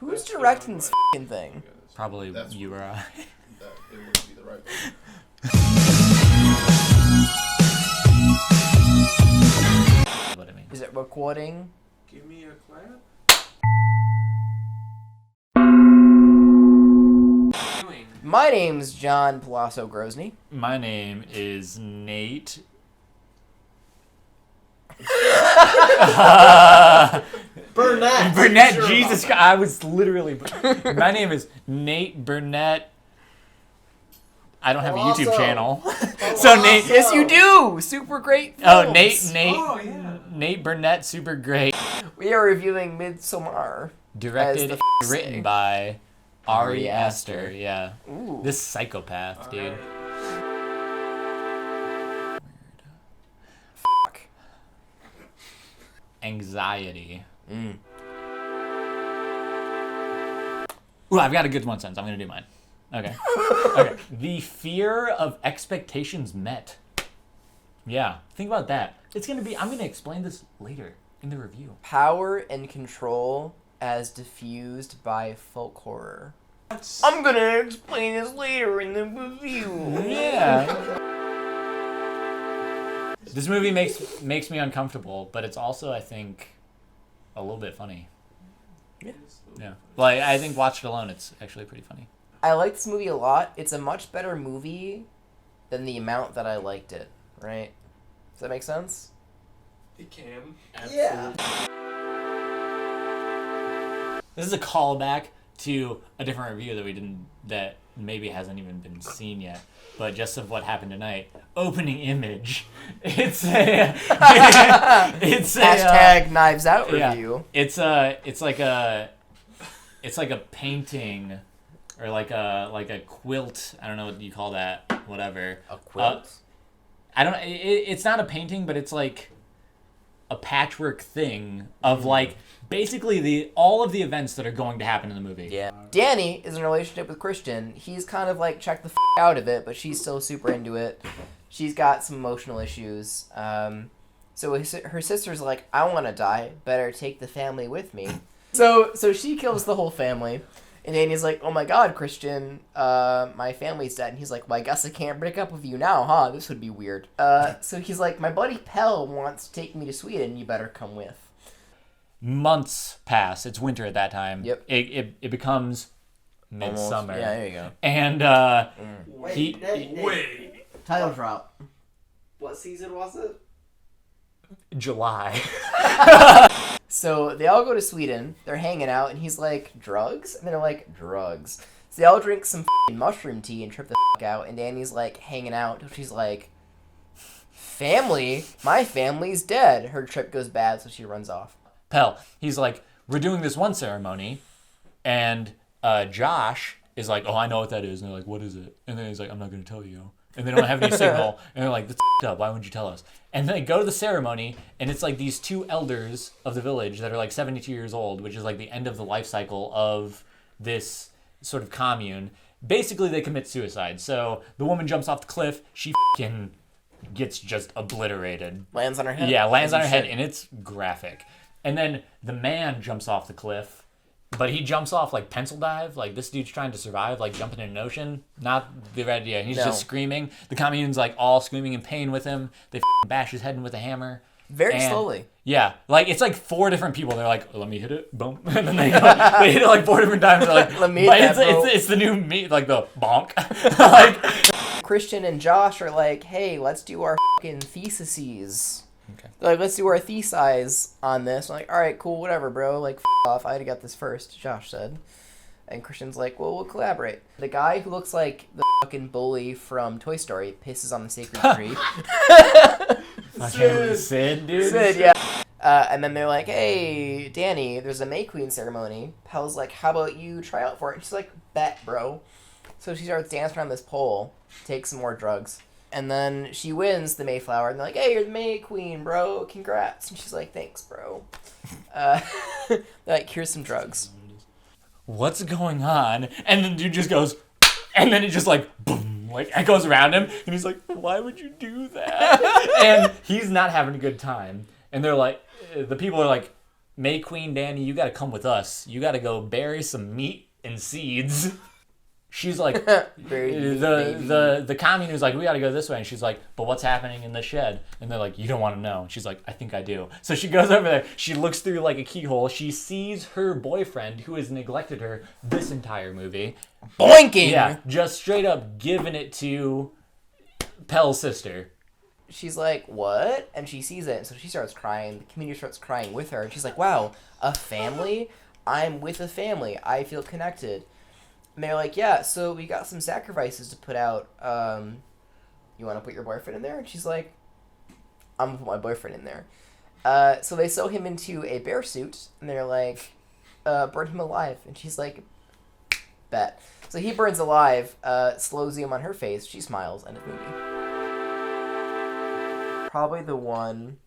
Who's directing this f***ing thing? Probably you or I. That it wouldn't be the right one. What I mean. Is it recording? Give me a clap. My name's John Paolasso Grozny. My name is Nate. Burnett, Jesus Christ. I was literally... My name is Nate Burnett. I don't have a YouTube channel. So Nate... Yes, you do! Super great Oh, films. Nate Burnett, super great. We are reviewing Midsommar. Directed and written by Ari Aster. Yeah. Ooh. This psychopath, dude. Fuck. Anxiety. Mm. Ooh, I've got a good one since. I'm going to do mine. Okay. Okay. The fear of expectations met. Yeah. Think about that. It's going to be... I'm going to explain this later in the review. Power and control as diffused by folk horror. I'm gonna explain this later in the review. Yeah. This movie makes me uncomfortable, but it's also, I think, a little bit funny. Yeah. Like, I think watched alone, it's actually pretty funny. I like this movie a lot. It's a much better movie than the amount that I liked it, right? Does that make sense? It can. Yeah. This is a callback to a different review that maybe hasn't even been seen yet, but just of what happened tonight. Opening image. It's a Hashtag Knives Out review. It's like a painting or like a quilt. I don't know what you call that. Whatever. A quilt. It's not a painting, but it's like a patchwork thing of like basically all of the events that are going to happen in the movie. Yeah. Danny is in a relationship with Christian. He's kind of like checked the out of it, but she's still super into it. She's got some emotional issues. So her sister's like, I want to die. Better take the family with me. So she kills the whole family. And Danny's like, oh my god, Christian, my family's dead. And he's like, well, I guess I can't break up with you now, huh? This would be weird. So he's like, my buddy Pell wants to take me to Sweden. You better come with. Months pass. It's winter at that time. Yep. It becomes Midsommar. Almost. Yeah, there you go. And Wait. Title drop. What season was it? July. So they all go to Sweden. They're hanging out, and he's like, drugs? And they're like, drugs. So they all drink some mushroom tea and trip the out, and Danny's like hanging out. She's like, family? My family's dead. Her trip goes bad, so she runs off. Pell, he's like, we're doing this one ceremony, and Josh is like, oh, I know what that is. And they're like, what is it? And then he's like, I'm not going to tell you. And they don't have any signal. And they're like, that's up. Why wouldn't you tell us? And they go to the ceremony, and it's like these two elders of the village that are like 72 years old, which is like the end of the life cycle of this sort of commune. Basically, they commit suicide. So the woman jumps off the cliff. She f***ing gets just obliterated. Lands on her head. Yeah, lands on her head, and it's graphic. And then the man jumps off the cliff. But he jumps off like pencil dive. Like this dude's trying to survive, like jumping in an ocean. Not the right idea. He's just screaming. The commune's like all screaming in pain with him. They bash his head in with a hammer. Very slowly. Yeah. Like it's like 4 different people. They're like, let me hit it. Boom. And then they hit it like 4 different times. They're like, let me hit that, bro. It's the new meat. Like the bonk. Like Christian and Josh are like, hey, let's do our fucking theses. Okay. They're like, let's do our theses on this. I'm like, all right, cool, whatever, bro. Like, off. I'd have got this first, Josh said. And Christian's like, well, we'll collaborate. The guy who looks like the fucking bully from Toy Story pisses on the sacred tree. Sid, dude. Sid, yeah. And then they're like, hey, Danny, there's a May Queen ceremony. Pell's like, how about you try out for it? And she's like, bet, bro. So she starts dancing around this pole, takes some more drugs. And then she wins the Mayflower, and they're like, hey, you're the May Queen, bro. Congrats. And she's like, thanks, bro. They're like, here's some drugs. What's going on? And the dude just goes, and then it just like, boom, like echoes around him. And he's like, why would you do that? And he's not having a good time. And they're like, the people are like, May Queen Danny, you got to come with us. You got to go bury some meat and seeds. She's like, the commune is like, we got to go this way. And she's like, but what's happening in the shed? And they're like, you don't want to know. And she's like, I think I do. So she goes over there. She looks through like a keyhole. She sees her boyfriend, who has neglected her this entire movie. Boinking! Yeah, just straight up giving it to Pell's sister. She's like, what? And she sees it, and so she starts crying. The community starts crying with her. And she's like, wow, a family? I'm with a family. I feel connected. And they're like, yeah, so we got some sacrifices to put out. You want to put your boyfriend in there? And she's like, I'm going to put my boyfriend in there. So they sew him into a bear suit, and they're like, burn him alive. And she's like, bet. So he burns alive, slow zoom on her face. She smiles, end of movie. Probably the one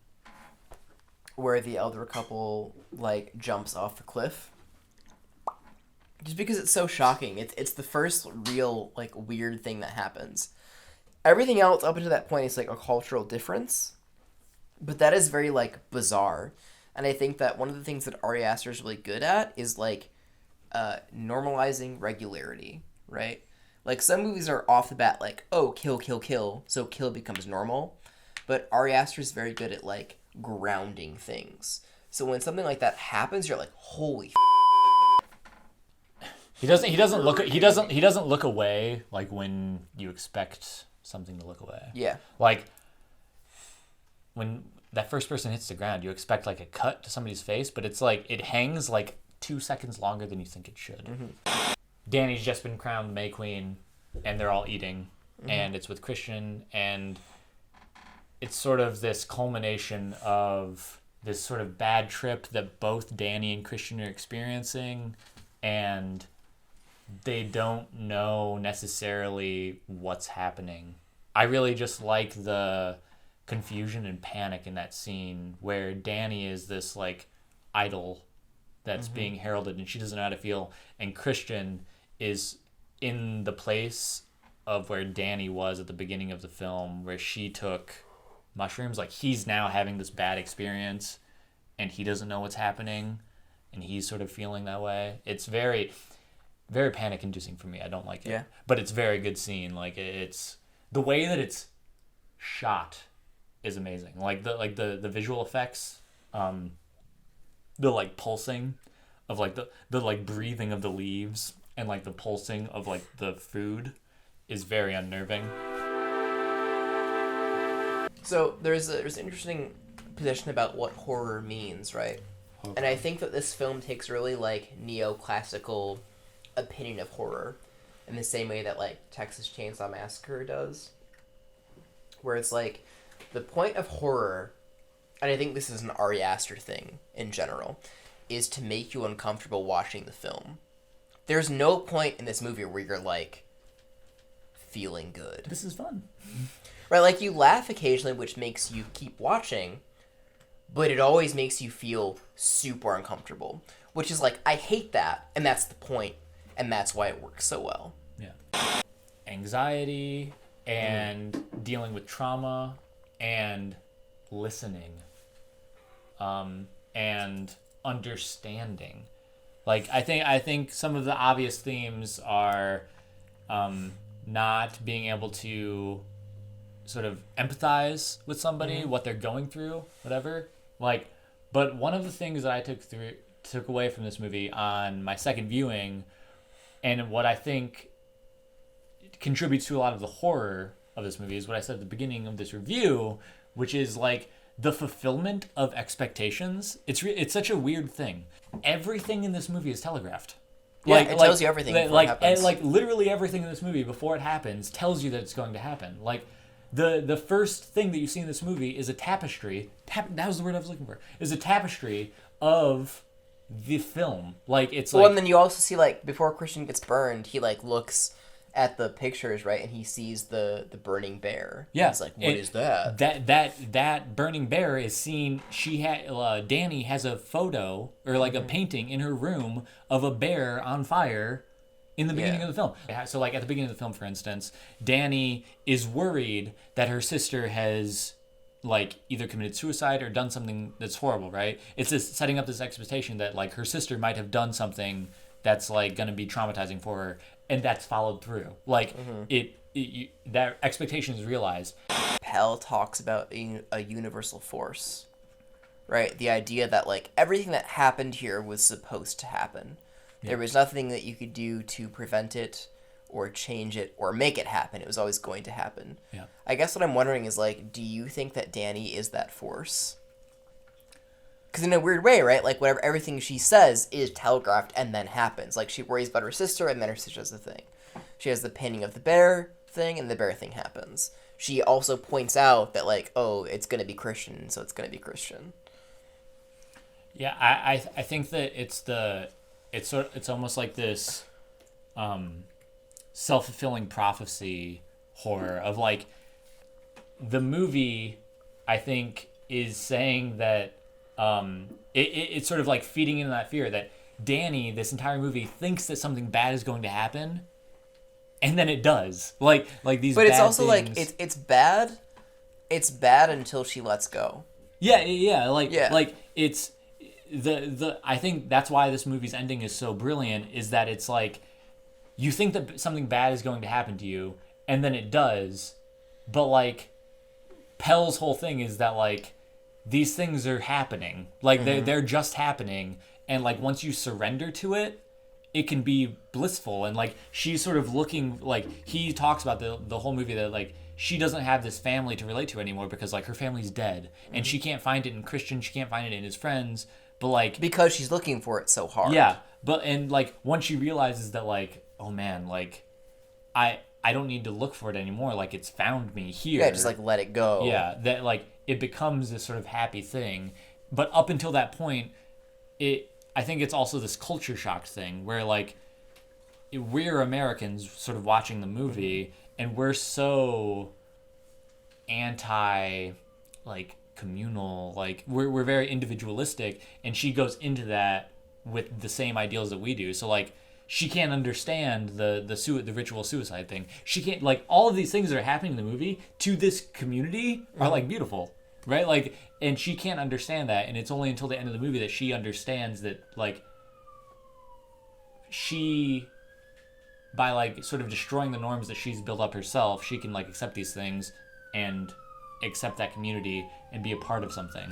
where the elder couple, like, jumps off the cliff. Just because it's so shocking. It's the first real, like, weird thing that happens. Everything else up until that point is, like, a cultural difference. But that is very, like, bizarre. And I think that one of the things that Ari Aster is really good at is, like, normalizing regularity, right? Like, some movies are off the bat like, oh, kill, kill, kill, so kill becomes normal. But Ari Aster is very good at, like, grounding things. So when something like that happens, you're like, holy He doesn't look away like when you expect something to look away. Yeah. Like when that first person hits the ground, you expect like a cut to somebody's face, but it's like it hangs like 2 seconds longer than you think it should. Mm-hmm. Danny's just been crowned May Queen, and they're all eating, and it's with Christian, and it's sort of this culmination of this sort of bad trip that both Danny and Christian are experiencing, and they don't know necessarily what's happening. I really just like the confusion and panic in that scene where Danny is this like idol that's being heralded and she doesn't know how to feel, and Christian is in the place of where Danny was at the beginning of the film where she took mushrooms. Like he's now having this bad experience and he doesn't know what's happening and he's sort of feeling that way. It's very very panic inducing for me. I don't like it. Yeah. But it's a very good scene. Like it's the way that it's shot is amazing. Like the visual effects, the like pulsing of like the like breathing of the leaves and like the pulsing of like the food is very unnerving. So there's an interesting position about what horror means, right? Okay. And I think that this film takes really like neoclassical opinion of horror in the same way that like Texas Chainsaw Massacre does, where it's like the point of horror, and I think this is an Ari Aster thing in general, is to make you uncomfortable watching the film. There's no point in this movie where you're like feeling good. This is fun. Right, like you laugh occasionally, which makes you keep watching, but it always makes you feel super uncomfortable, which is like, I hate that, and that's the point. And that's why it works so well. Yeah. Anxiety and dealing with trauma and listening and understanding. Like I think some of the obvious themes are not being able to sort of empathize with somebody, what they're going through, whatever. Like, but one of the things that I took away from this movie on my second viewing, and what I think contributes to a lot of the horror of this movie, is what I said at the beginning of this review, which is like the fulfillment of expectations. It's such a weird thing. Everything in this movie is telegraphed. Yeah, it tells you everything before it happens. Like literally everything in this movie before it happens tells you that it's going to happen. Like the first thing that you see in this movie is a tapestry. That was the word I was looking for. Is a tapestry of the film. Like it's like, well, and then you also see like before Christian gets burned, he like looks at the pictures, right, and he sees the burning bear. Yeah, he's like, what is that? That burning bear is seen. Danny has a photo or like a painting in her room of a bear on fire in the beginning of the film. So like at the beginning of the film, for instance, Danny is worried that her sister has like either committed suicide or done something that's horrible, right? It's this setting up this expectation that like her sister might have done something that's like going to be traumatizing for her, and that's followed through. Like that expectation is realized. Pell talks about being a universal force, right? The idea that like everything that happened here was supposed to happen. Yeah. There was nothing that you could do to prevent it or change it or make it happen. It was always going to happen. Yeah. I guess what I'm wondering is like, do you think that Danny is that force? Because in a weird way, right? Like whatever everything she says is telegraphed and then happens. Like she worries about her sister and then her sister does the thing. She has the painting of the bear thing and the bear thing happens. She also points out that like, oh, it's going to be Christian, so it's going to be Christian. Yeah, I think that it's almost like this self-fulfilling prophecy horror of like the movie, I think, is saying that it's sort of like feeding into that fear that Danny, this entire movie, thinks that something bad is going to happen, and then it does. Like these. But it's bad also things. like it's bad. It's bad until she lets go. Yeah. Like it's the. I think that's why this movie's ending is so brilliant. Is that it's like you think that something bad is going to happen to you, and then it does, but like Pell's whole thing is that like these things are happening. Like they're just happening, and like once you surrender to it, it can be blissful. And like she's sort of looking, like he talks about the whole movie that like she doesn't have this family to relate to anymore because like her family's dead, and she can't find it in Christian, she can't find it in his friends, but like because she's looking for it so hard. Yeah, but and like once she realizes that like, oh man, like I don't need to look for it anymore, like it's found me here. Yeah, just like let it go. Yeah, that like it becomes this sort of happy thing. But up until that point, I think it's also this culture shock thing where like we're Americans sort of watching the movie and we're so anti like communal, like we're very individualistic, and she goes into that with the same ideals that we do. So like she can't understand the ritual suicide thing. She can't, like, all of these things that are happening in the movie to this community are like beautiful, right? Like, and she can't understand that, and it's only until the end of the movie that she understands that like she, by like sort of destroying the norms that she's built up herself, she can like accept these things and accept that community and be a part of something.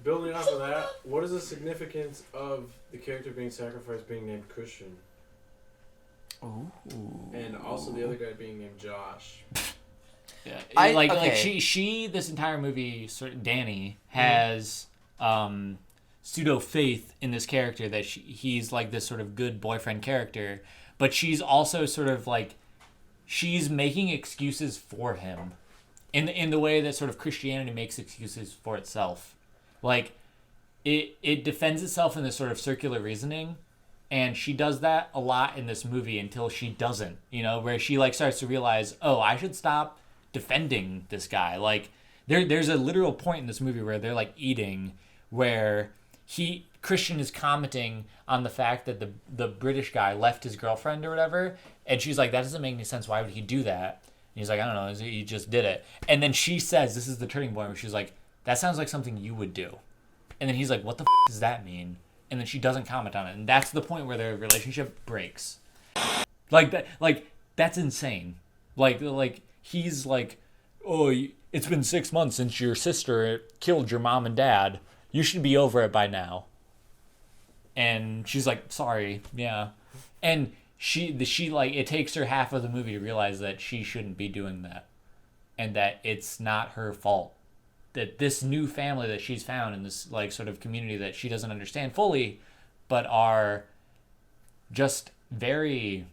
Building off of that, what is the significance of the character being sacrificed being named Christian? Ooh. And also the other guy being named Josh. Yeah, like she this entire movie, sort of Danny has pseudo faith in this character that he's like this sort of good boyfriend character, but she's also sort of like she's making excuses for him in the way that sort of Christianity makes excuses for itself. Like, it defends itself in this sort of circular reasoning, and she does that a lot in this movie until she doesn't, you know, where she, like, starts to realize, oh, I should stop defending this guy. Like, there's a literal point in this movie where they're, like, eating, where Christian is commenting on the fact that the British guy left his girlfriend or whatever, and she's like, that doesn't make any sense. Why would he do that? And he's like, I don't know, he just did it. And then she says, this is the turning point where she's like, that sounds like something you would do. And then he's like, what the does that mean? And then she doesn't comment on it. And that's the point where their relationship breaks. Like that's insane. Like he's like, oh, it's been 6 months since your sister killed your mom and dad. You should be over it by now. And she's like, sorry, yeah. And she like, it takes her half of the movie to realize that she shouldn't be doing that. And that it's not her fault. That this new family that she's found in this like sort of community that she doesn't understand fully, but are just very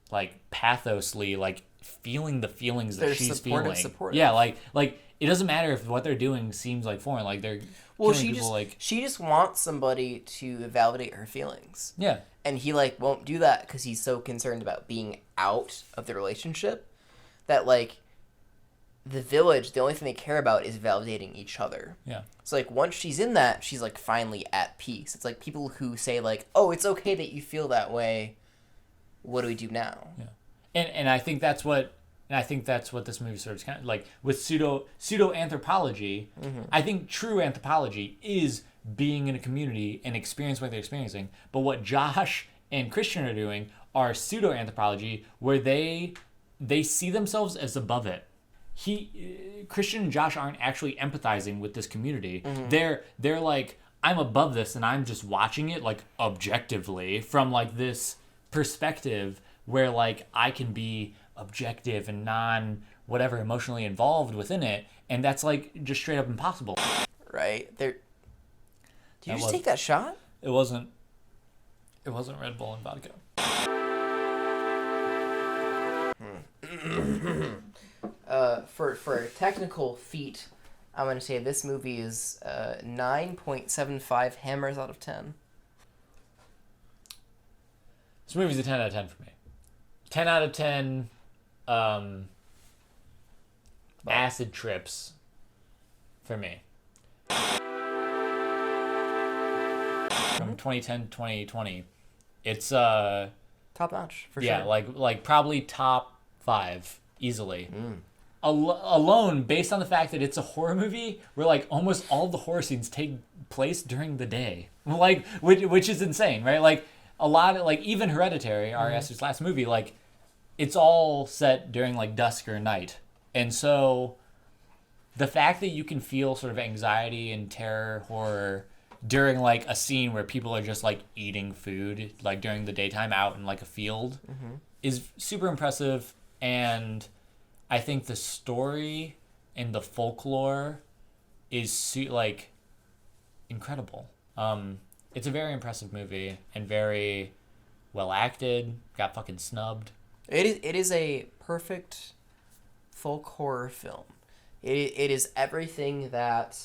like pathosly like feeling the feelings that she's feeling. Supportive. Yeah, like it doesn't matter if what they're doing seems like foreign. Like they're killing people. She just wants somebody to validate her feelings. Yeah, and he like won't do that because he's so concerned about being out of the relationship that like. The village, the only thing they care about is validating each other. Yeah. So, like, once she's in that, she's, like, finally at peace. It's like people who say, like, oh, it's okay that you feel that way. What do we do now? Yeah. And I think that's what And I think that's what this movie sort of kind of like with pseudo anthropology. I think true anthropology is being in a community and experience what they're experiencing. But what Josh and Christian are doing are pseudo anthropology, where they see themselves as above it. Christian and Josh aren't actually empathizing with this community. They're like, I'm above this and I'm just watching it like objectively from like this perspective where like I can be objective and non whatever emotionally involved within it, and that's like just straight up impossible. Right. Did you just take that shot? It wasn't Red Bull and vodka. For a technical feat, I'm gonna say this movie is 9.75 hammers out of 10. This movie's a 10 out of 10 for me. 10 out of 10 acid trips for me. From 2010 to 2020. It's Top notch, for sure. yeah, like probably top 5 easily. Alone, based on the fact that it's a horror movie where like almost all the horror scenes take place during the day, like which is insane, right? Like a lot of like even Hereditary, Ari Aster's last movie, like it's all set during like dusk or night, and so the fact that you can feel sort of anxiety and terror, horror during like a scene where people are just like eating food like during the daytime out in like a field is super impressive. And I think the story and the folklore is like incredible. It's a very impressive movie and very well acted. Got fucking snubbed. It is a perfect folk horror film. It is everything that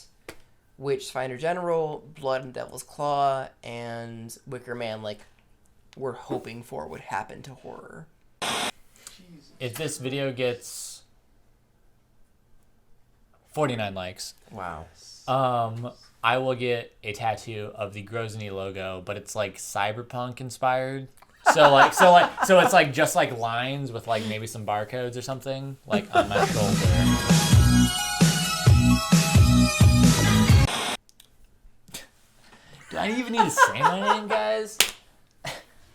Witchfinder General, Blood and Devil's Claw, and Wicker Man like were hoping for would happen to horror. If this video gets 49 likes, Wow. I will get a tattoo of the Grozny logo, but it's like cyberpunk inspired. So it's like just like lines with like maybe some barcodes or something like on my shoulder. Do I even need to say my name, guys?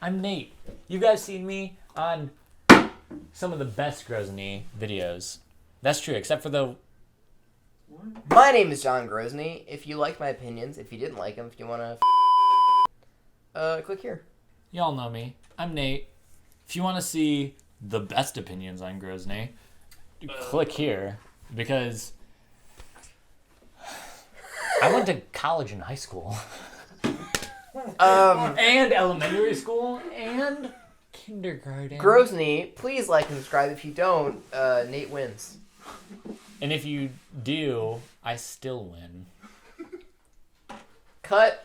I'm Nate. You guys seen me on some of the best Grozny videos. That's true, except for the... My name is John Grozny. If you like my opinions, if you didn't like them, if you want to click here. Y'all know me. I'm Nate. If you want to see the best opinions on Grozny, click here, because I went to college and high school. And elementary school and kindergarten. Grozny, please like and subscribe. If you don't, Nate wins. And if you do, I still win. Cut.